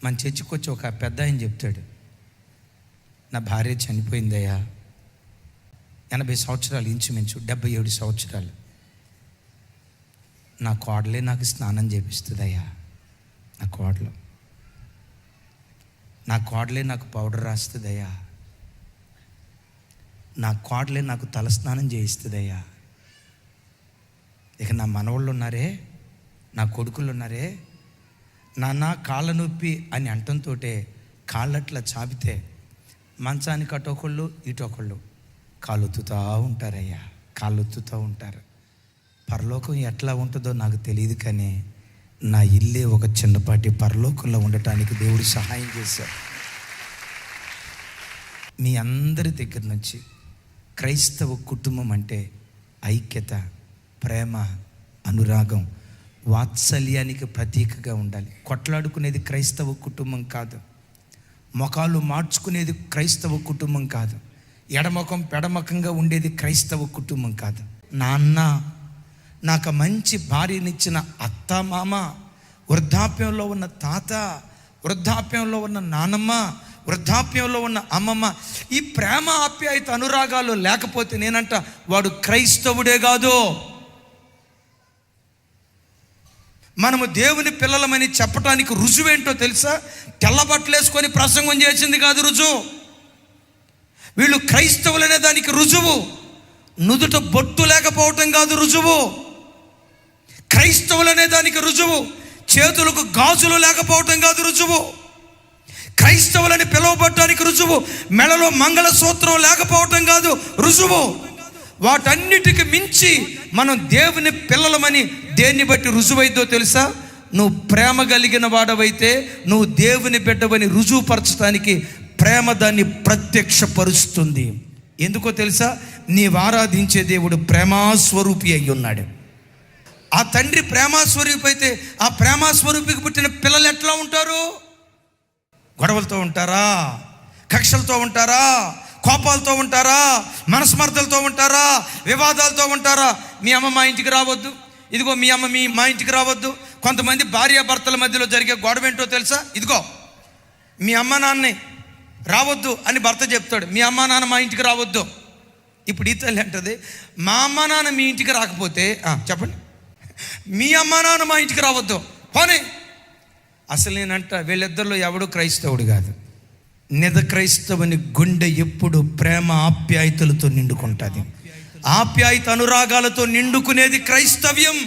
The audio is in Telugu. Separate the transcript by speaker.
Speaker 1: మన చర్చికి వచ్చి ఒక పెద్ద ఆయన చెప్తాడు, నా భార్య చనిపోయిందయ్యా, 80 సంవత్సరాలు, ఇంచుమించు 77 సంవత్సరాలు. నా కోడలే నాకు స్నానం చేపిస్తుందయ్యా, నా కోడలే నాకు పౌడర్ రాస్తుందయ్యా, నా కోడలే నాకు తలస్నానం చేయిస్తుందయ్యా. ఇక నా మనవాళ్ళు ఉన్నారే, నా కొడుకులు ఉన్నారే, నాన్న కాళ్ళ నొప్పి అని అంటంతో కాళ్ళట్లా చాపితే మంచానికి అటొకళ్ళు ఇటొకళ్ళు కాళ్ళొత్తుతూ ఉంటారయ్యా, కాళ్ళొత్తుతూ ఉంటారు. పరలోకం ఎట్లా ఉంటుందో నాకు తెలియదు, కానీ నా ఇల్లే ఒక చిన్నపాటి పరలోకంలో ఉండటానికి దేవుడు సహాయం చేశాడు. మీ అందరి దగ్గర నుంచి క్రైస్తవ కుటుంబం అంటే ఐక్యత, ప్రేమ, అనురాగం, వాత్సల్యానికి ప్రతీకగా ఉండాలి. కొట్లాడుకునేది క్రైస్తవ కుటుంబం కాదు. ముఖాలు మార్చుకునేది క్రైస్తవ కుటుంబం కాదు. ఎడముఖం పెడముఖంగా ఉండేది క్రైస్తవ కుటుంబం కాదు. నాన్న, నాకు మంచి భార్యనిచ్చిన అత్త, మామ, వృద్ధాప్యంలో ఉన్న తాత, వృద్ధాప్యంలో ఉన్న నానమ్మ, వృద్ధాప్యంలో ఉన్న అమ్మమ్మ, ఈ ప్రేమ, ఆప్యాయత, అనురాగాలు లేకపోతే నేనంట వాడు క్రైస్తవుడే కాదు. మనము దేవుని పిల్లలమని చెప్పడానికి రుజువేంటో తెలుసా? తెల్లబట్టలు వేసుకొని ప్రసంగం చేసింది కాదు రుజువు. వీళ్ళు క్రైస్తవులనే దానికి రుజువు. నుదుట బొట్టు లేకపోవటం కాదు రుజువు. క్రైస్తవులనే దానికి రుజువు. చేతులకు గాజులు లేకపోవటం కాదు రుజువు. క్రైస్తవులని పిలువబడటానికి రుజువు మెడలో మంగళసూత్రం లేకపోవటం కాదు రుజువు. వాటన్నిటికి మించి మనం దేవుని పిల్లలమని దేన్ని బట్టి రుజువైద్దో తెలుసా? నువ్వు ప్రేమ కలిగిన వాడవైతే నువ్వు దేవుని బిడ్డవని రుజువుపరచడానికి ప్రేమ దాన్ని ప్రత్యక్షపరుస్తుంది. ఎందుకో తెలుసా? నీవు ఆరాధించే దేవుడు ప్రేమాస్వరూపి అయి ఉన్నాడు. ఆ తండ్రి ప్రేమాస్వరూపి అయితే ఆ ప్రేమాస్వరూపికి పుట్టిన పిల్లలు ఎట్లా ఉంటారు? గొడవలతో ఉంటారా? కక్షలతో ఉంటారా? కోపాలతో ఉంటారా? మనస్మర్థలతో ఉంటారా? వివాదాలతో ఉంటారా? మీ అమ్మ మా ఇంటికి రావద్దు, ఇదిగో మీ అమ్మ మా ఇంటికి రావద్దు. కొంతమంది భార్యాభర్తల మధ్యలో జరిగే గొడవ ఏంటో తెలుసా? ఇదిగో మీ అమ్మ నాన్నే రావద్దు అని భర్త చెప్తాడు, మీ అమ్మ నాన్న మా ఇంటికి రావద్దు. ఇప్పుడు ఈ తల్లి అంటది, మా అమ్మ నాన్న మీ ఇంటికి రాకపోతే చెప్పండి, మీ అమ్మ నాన్న మా ఇంటికి రావద్దు పోనీ. అసలు నేనంట వీళ్ళిద్దరిలో ఎవడు క్రైస్తవుడు కాదు. నిజ క్రైస్తవుని గుండె ఎప్పుడు ప్రేమ, ఆప్యాయతలతో నిండుకుంటుంది. ఆప్యాయత, అనురాగాలతో నిండుకునేది క్రైస్తవ్యం.